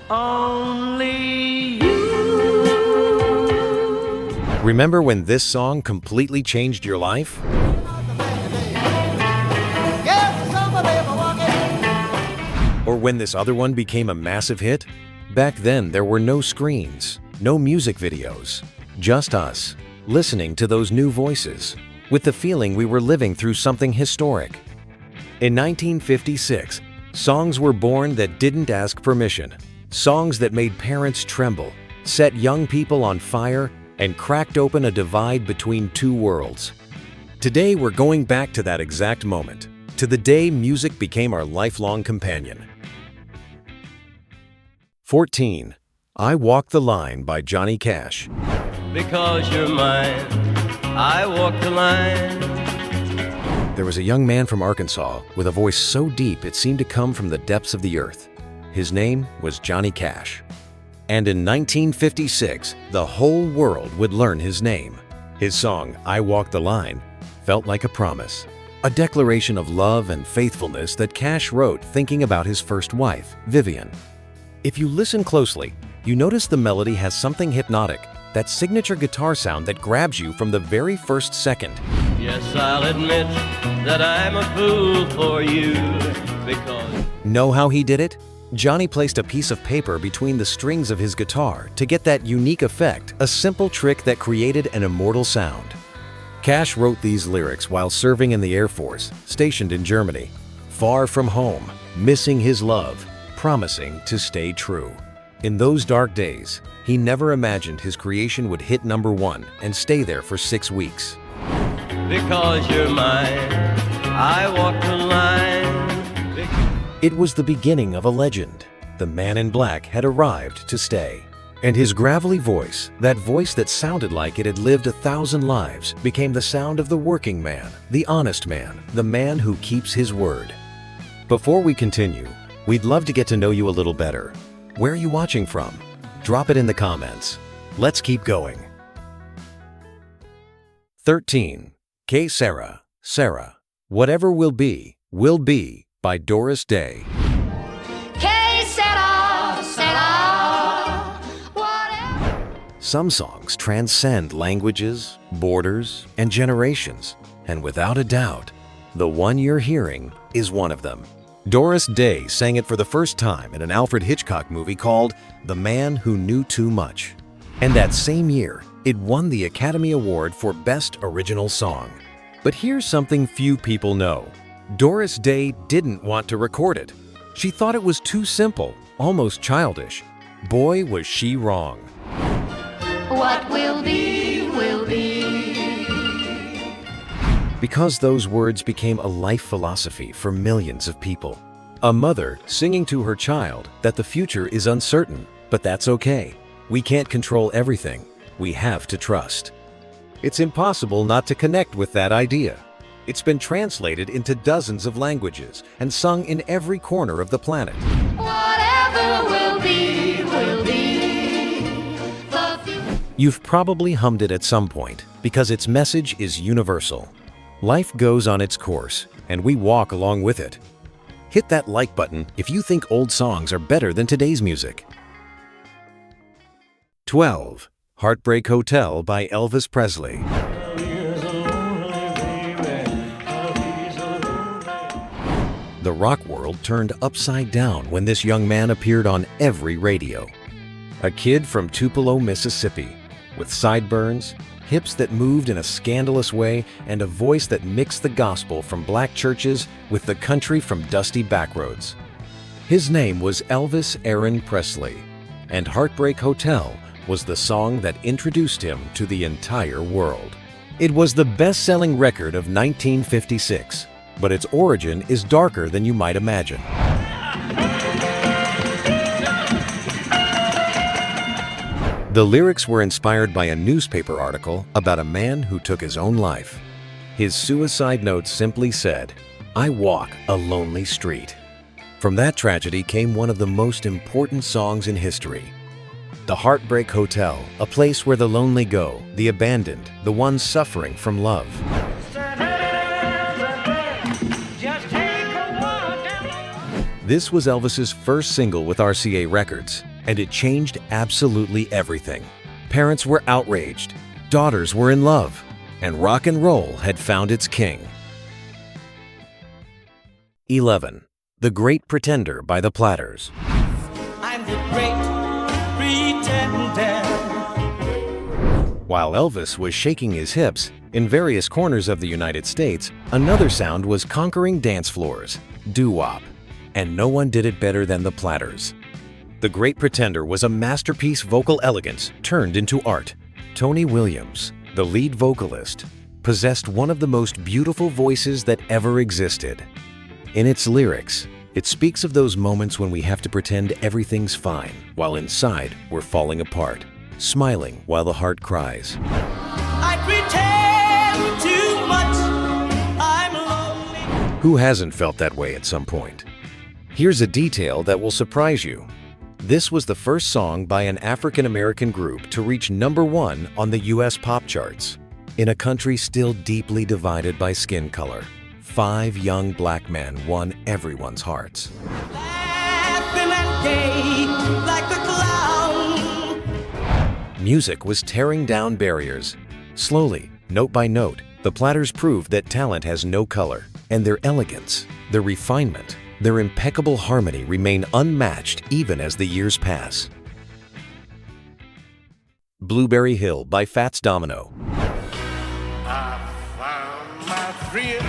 Only you. Remember when this song completely changed your life? Or when this other one became a massive hit? Back then, there were no screens, no music videos, just us, listening to those new voices, with the feeling we were living through something historic. In 1956, songs were born that didn't ask permission, songs that made parents tremble, set young people on fire, and cracked open a divide between two worlds. Today, we're going back to that exact moment, to the day music became our lifelong companion. 14. I Walk the Line by Johnny Cash. Because you're mine, I walk the line. There was a young man from Arkansas with a voice so deep it seemed to come from the depths of the earth. His name was Johnny Cash. And in 1956, the whole world would learn his name. His song, I Walk the Line, felt like a promise, a declaration of love and faithfulness that Cash wrote thinking about his first wife, Vivian. If you listen closely, you notice the melody has something hypnotic, that signature guitar sound that grabs you from the very first second. Yes, I'll admit that I'm a fool for you because... Know how he did it? Johnny placed a piece of paper between the strings of his guitar to get that unique effect, a simple trick that created an immortal sound. Cash wrote these lyrics while serving in the Air Force, stationed in Germany, far from home, missing his love, promising to stay true. In those dark days, he never imagined his creation would hit #1 and stay there for 6 weeks. Because you're mine, I walk the line. It was the beginning of a legend. The man in black had arrived to stay. And his gravelly voice, that voice that sounded like it had lived 1,000 lives, became the sound of the working man, the honest man, the man who keeps his word. Before we continue, we'd love to get to know you a little better. Where are you watching from? Drop it in the comments. Let's keep going. 13. Que Sera, Sarah. Whatever Will Be by Doris Day. Que sera, sera, whatever. Some songs transcend languages, borders, and generations, and without a doubt, the one you're hearing is one of them. Doris Day sang it for the first time in an Alfred Hitchcock movie called The Man Who Knew Too Much. And that same year, it won the Academy Award for Best Original Song. But here's something few people know. Doris Day didn't want to record it. She thought it was too simple, almost childish. Boy, was she wrong. What will be, will be. Because those words became a life philosophy for millions of people. A mother singing to her child that the future is uncertain, but that's okay. We can't control everything. We have to trust. It's impossible not to connect with that idea. It's been translated into dozens of languages and sung in every corner of the planet. Whatever will be, will be. You've probably hummed it at some point because its message is universal. Life goes on its course, and we walk along with it. Hit that like button if you think old songs are better than today's music. 12. Heartbreak Hotel by Elvis Presley. The rock world turned upside down when this young man appeared on every radio. A kid from Tupelo, Mississippi, with sideburns, hips that moved in a scandalous way, and a voice that mixed the gospel from black churches with the country from dusty backroads. His name was Elvis Aaron Presley, and Heartbreak Hotel was the song that introduced him to the entire world. It was the best-selling record of 1956, but its origin is darker than you might imagine. The lyrics were inspired by a newspaper article about a man who took his own life. His suicide note simply said, "I walk a lonely street." From that tragedy came one of the most important songs in history. The Heartbreak Hotel, a place where the lonely go, the abandoned, the ones suffering from love. This was Elvis's first single with RCA Records. and it changed absolutely everything. Parents were outraged, daughters were in love, and rock and roll had found its king. 11. The Great Pretender by the Platters. I'm the great pretender. While Elvis was shaking his hips, in various corners of the United States, another sound was conquering dance floors, doo-wop, and no one did it better than the Platters. The Great Pretender was a masterpiece vocal elegance turned into art. Tony Williams, the lead vocalist, possessed one of the most beautiful voices that ever existed. In its lyrics, it speaks of those moments when we have to pretend everything's fine, while inside we're falling apart, smiling while the heart cries. I pretend too much, I'm lonely. Who hasn't felt that way at some point? Here's a detail that will surprise you. This was the first song by an African-American group to reach #1 on the US pop charts. In a country still deeply divided by skin color, 5 young black men won everyone's hearts. Laughing and gay like a clown. Music was tearing down barriers. Slowly, note by note, the Platters proved that talent has no color, and their elegance, their refinement, their impeccable harmony remain unmatched even as the years pass. Blueberry Hill by Fats Domino. I found my friend.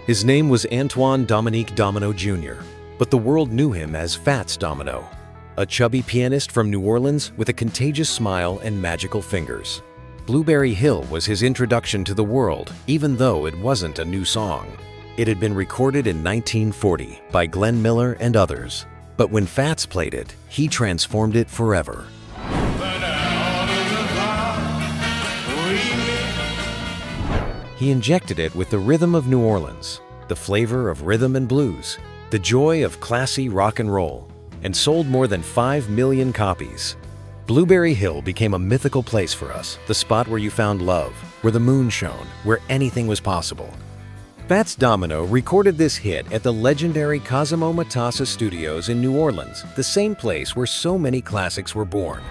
His name was Antoine Dominique Domino Jr., but the world knew him as Fats Domino, a chubby pianist from New Orleans with a contagious smile and magical fingers. Blueberry Hill was his introduction to the world, even though it wasn't a new song. It had been recorded in 1940 by Glenn Miller and others, but when Fats played it, he transformed it forever. He injected it with the rhythm of New Orleans, the flavor of rhythm and blues, the joy of classy rock and roll, and sold more than 5 million copies. Blueberry Hill became a mythical place for us, the spot where you found love, where the moon shone, where anything was possible. Fats Domino recorded this hit at the legendary Cosimo Matassa Studios in New Orleans, the same place where so many classics were born.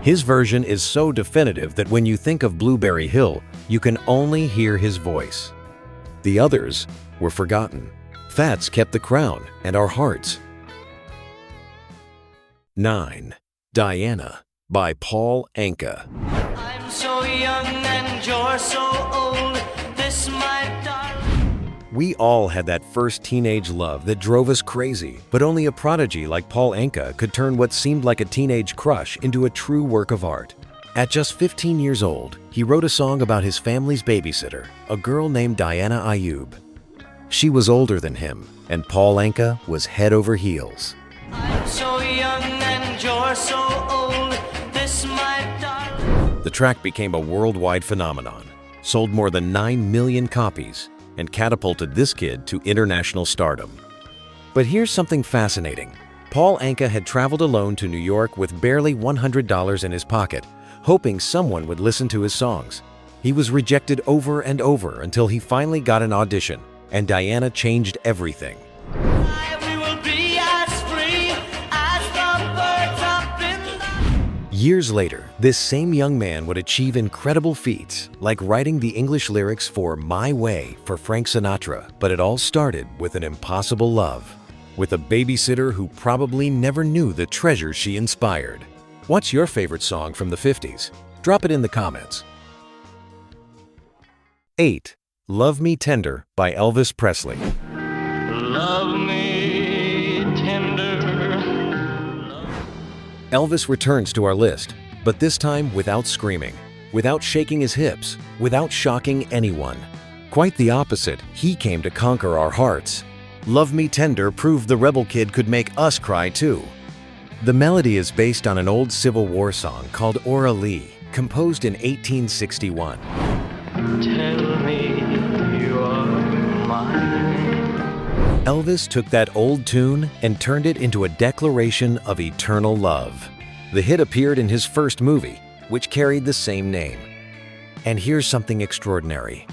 His version is so definitive that when you think of Blueberry Hill, you can only hear his voice. The others were forgotten. Fats kept the crown and our hearts. 9. Diana by Paul Anka. I'm so young and you're so old. This my darling. We all had that first teenage love that drove us crazy, but only a prodigy like Paul Anka could turn what seemed like a teenage crush into a true work of art. At just 15 years old, he wrote a song about his family's babysitter, a girl named Diana Ayub. She was older than him, and Paul Anka was head over heels. I'm so young and you're so old. This my darling. The track became a worldwide phenomenon, sold more than 9 million copies, and catapulted this kid to international stardom. But here's something fascinating. Paul Anka had traveled alone to New York with barely $100 in his pocket, hoping someone would listen to his songs. He was rejected over and over until he finally got an audition, and Diana changed everything. We will be as free as the birds up in the... Years later, this same young man would achieve incredible feats, like writing the English lyrics for My Way for Frank Sinatra, but it all started with an impossible love, with a babysitter who probably never knew the treasure she inspired. What's your favorite song from the 50s? Drop it in the comments. 8. Love Me Tender by Elvis Presley. Love me tender. Elvis returns to our list, but this time without screaming, without shaking his hips, without shocking anyone. Quite the opposite, he came to conquer our hearts. Love Me Tender proved the rebel kid could make us cry too. The melody is based on an old Civil War song called Ora Lee, composed in 1861. Tell me you are mine. Elvis took that old tune and turned it into a declaration of eternal love. The hit appeared in his first movie, which carried the same name. And here's something extraordinary.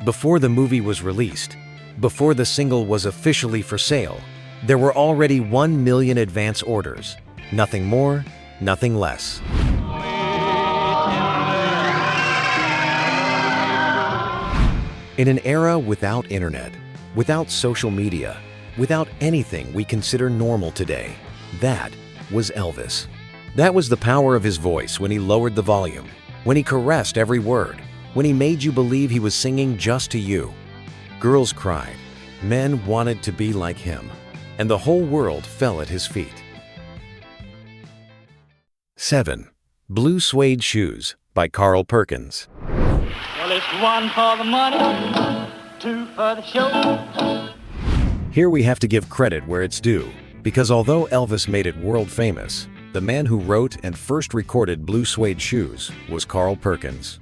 Before the movie was released, Before the single was officially for sale, there were already 1 million advance orders. Nothing more, nothing less. In an era without internet, without social media, without anything we consider normal today, that was Elvis. That was the power of his voice when he lowered the volume, when he caressed every word, when he made you believe he was singing just to you. Girls cried, men wanted to be like him, and the whole world fell at his feet. 7. Blue Suede Shoes by Carl Perkins. Well, it's 1 for the money, 2 for the show. Here we have to give credit where it's due, because although Elvis made it world famous, the man who wrote and first recorded Blue Suede Shoes was Carl Perkins.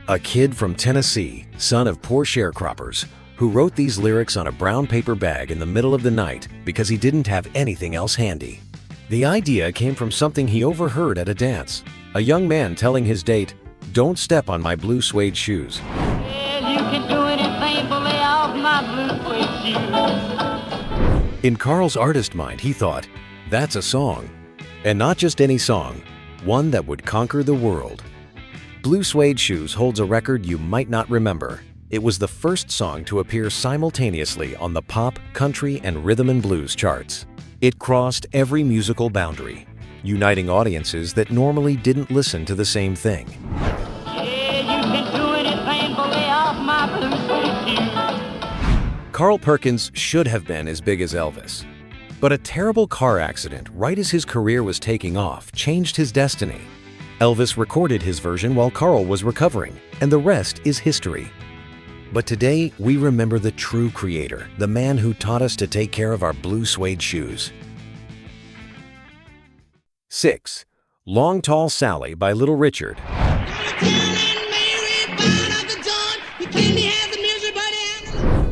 A kid from Tennessee, son of poor sharecroppers, who wrote these lyrics on a brown paper bag in the middle of the night because he didn't have anything else handy. The idea came from something he overheard at a dance, a young man telling his date, "Don't step on my blue suede shoes." Well, you can do anything but lay off my blue suede shoes. In Carl's artist mind, he thought, that's a song. And not just any song, one that would conquer the world. Blue Suede Shoes holds a record you might not remember. It was the first song to appear simultaneously on the pop, country, and rhythm and blues charts. It crossed every musical boundary, uniting audiences that normally didn't listen to the same thing. Yeah, you can do anything but lay off my blue suede shoes. Carl Perkins should have been as big as Elvis. But a terrible car accident right as his career was taking off changed his destiny. Elvis recorded his version while Carl was recovering, and the rest is history. But today, we remember the true creator, the man who taught us to take care of our blue suede shoes. 6. Long Tall Sally by Little Richard.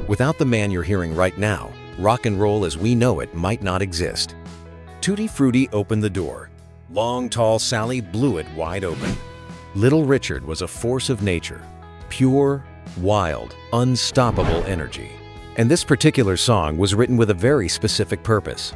Without the man you're hearing right now, rock and roll as we know it might not exist. Tutti Frutti opened the door. Long Tall Sally blew it wide open. Little Richard was a force of nature, pure, wild, unstoppable energy. And this particular song was written with a very specific purpose.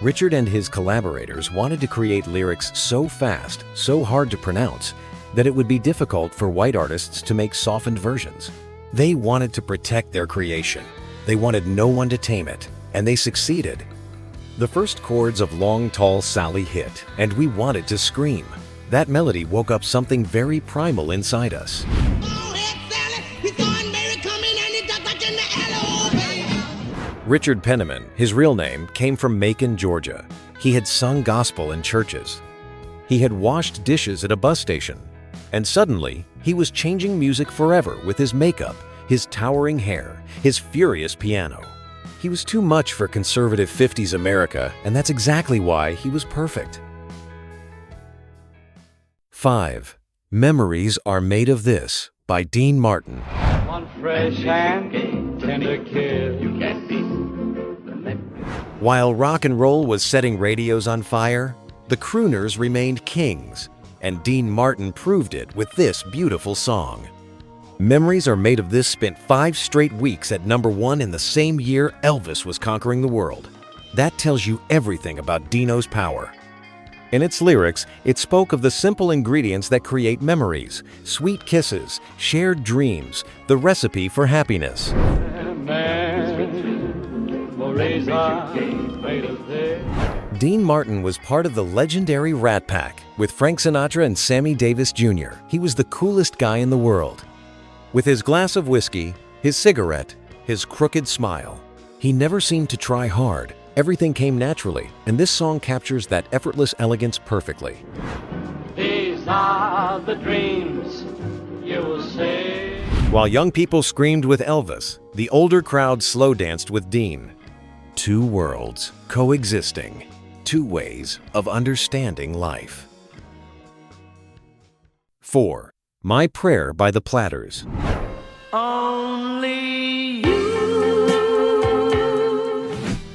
Richard and his collaborators wanted to create lyrics so fast, so hard to pronounce, that it would be difficult for white artists to make softened versions. They wanted to protect their creation. They wanted no one to tame it, and they succeeded. The first chords of Long Tall Sally hit, and we wanted to scream. That melody woke up something very primal inside us. Richard Penniman, his real name, came from Macon, Georgia. He had sung gospel in churches. He had washed dishes at a bus station. And suddenly, he was changing music forever with his makeup, his towering hair, his furious piano. He was too much for conservative 50s America, and that's exactly why he was perfect. 5. Memories Are Made of This by Dean Martin. One fresh and tender kiss. You can't be. While rock and roll was setting radios on fire, the crooners remained kings, and Dean Martin proved it with this beautiful song. Memories Are Made of This spent 5 straight weeks at #1 in the same year Elvis was conquering the world. That tells you everything about Dino's power. In its lyrics, it spoke of the simple ingredients that create memories, sweet kisses, shared dreams, the recipe for happiness. Dean Martin was part of the legendary Rat Pack with Frank Sinatra and Sammy Davis Jr. He was the coolest guy in the world. With his glass of whiskey, his cigarette, his crooked smile, he never seemed to try hard. Everything came naturally, and this song captures that effortless elegance perfectly. These are the dreams you will say. While young people screamed with Elvis, the older crowd slow danced with Dean. 2 worlds coexisting, 2 ways of understanding life. 4. My Prayer by the Platters. Only you.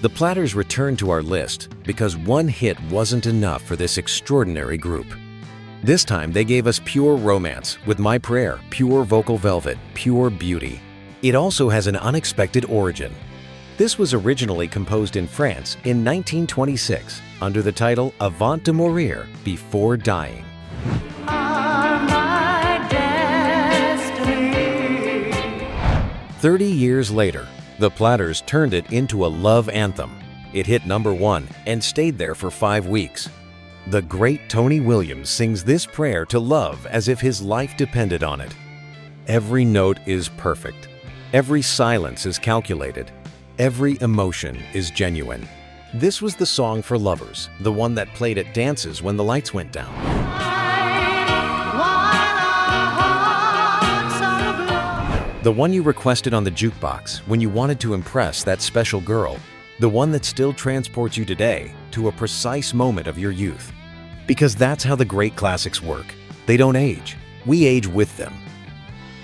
The Platters returned to our list because one hit wasn't enough for this extraordinary group. This time they gave us pure romance with My Prayer, pure vocal velvet, pure beauty. It also has an unexpected origin. This was originally composed in France in 1926 under the title Avant de mourir, before dying. 30 years later, the Platters turned it into a love anthem. It hit #1 and stayed there for 5 weeks. The great Tony Williams sings this prayer to love as if his life depended on it. Every note is perfect. Every silence is calculated. Every emotion is genuine. This was the song for lovers, the one that played at dances when the lights went down. The one you requested on the jukebox when you wanted to impress that special girl. The one that still transports you today to a precise moment of your youth. Because that's how the great classics work. They don't age. We age with them.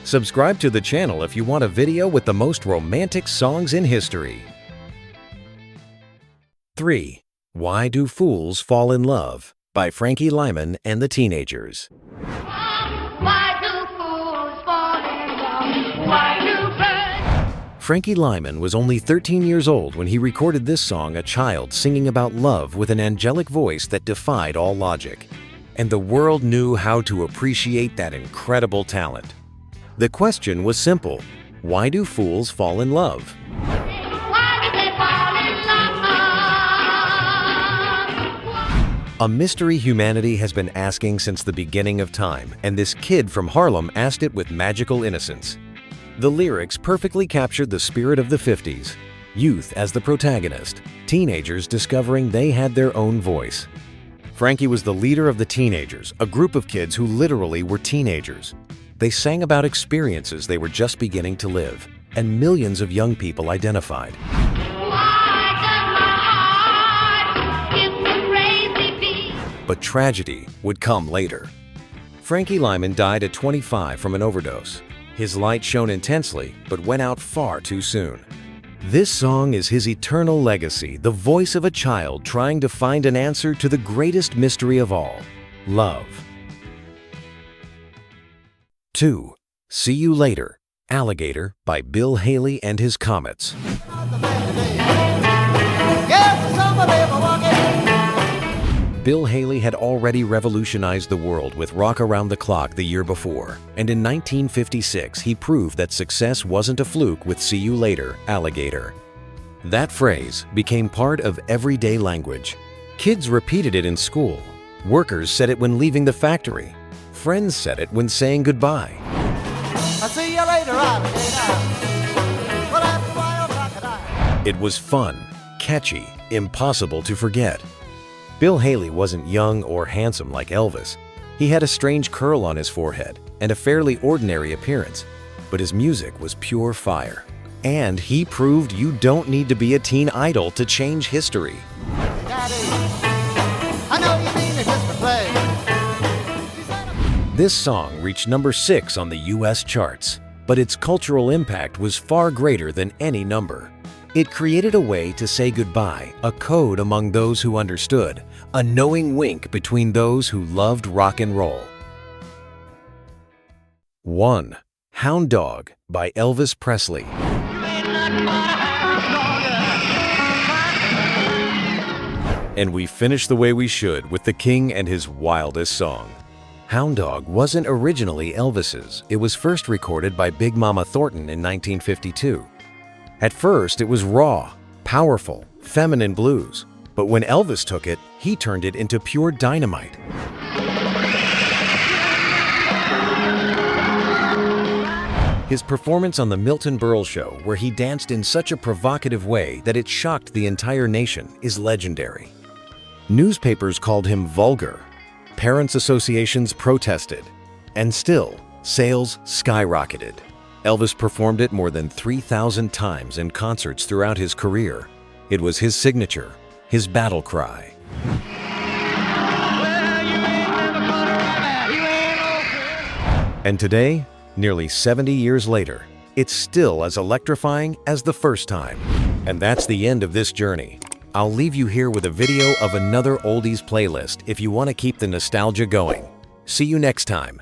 Subscribe to the channel if you want a video with the most romantic songs in history. 3. Why Do Fools Fall in Love? By Frankie Lyman and the Teenagers. Why do fools fall in love? Why do birds? Frankie Lyman was only 13 years old when he recorded this song, a child singing about love with an angelic voice that defied all logic. And the world knew how to appreciate that incredible talent. The question was simple: why do fools fall in love? Why do they fall in love? A mystery humanity has been asking since the beginning of time, and this kid from Harlem asked it with magical innocence. The lyrics perfectly captured the spirit of the 50s. Youth as the protagonist, teenagers discovering they had their own voice. Frankie was the leader of the Teenagers, a group of kids who literally were teenagers. They sang about experiences they were just beginning to live, and millions of young people identified. Why does my heart skip a crazy beat? But tragedy would come later. Frankie Lyman died at 25 from an overdose. His light shone intensely, but went out far too soon. This song is his eternal legacy, the voice of a child trying to find an answer to the greatest mystery of all: love. 2. See You Later, Alligator by Bill Haley and His Comets. Bill Haley had already revolutionized the world with Rock Around the Clock the year before, and in 1956 he proved that success wasn't a fluke with See You Later, Alligator. That phrase became part of everyday language. Kids repeated it in school. Workers said it when leaving the factory. Friends said it when saying goodbye. I'll see you later, alligator. Well, that's wild crocodile. It was fun, catchy, impossible to forget. Bill Haley wasn't young or handsome like Elvis. He had a strange curl on his forehead and a fairly ordinary appearance, but his music was pure fire. And he proved you don't need to be a teen idol to change history. Daddy, I know you mean it just for play. This song reached #6 on the US charts, but its cultural impact was far greater than any number. It created a way to say goodbye, a code among those who understood, a knowing wink between those who loved rock and roll. 1. Hound Dog by Elvis Presley. And we finish the way we should with the king and his wildest song. Hound Dog wasn't originally Elvis's. It was first recorded by Big Mama Thornton in 1952. At first, it was raw, powerful, feminine blues. But when Elvis took it, he turned it into pure dynamite. His performance on The Milton Berle Show, where he danced in such a provocative way that it shocked the entire nation, is legendary. Newspapers called him vulgar. Parents' associations protested. And still, sales skyrocketed. Elvis performed it more than 3,000 times in concerts throughout his career. It was his signature, his battle cry. And today, nearly 70 years later, it's still as electrifying as the first time. And that's the end of this journey. I'll leave you here with a video of another oldies playlist if you want to keep the nostalgia going. See you next time.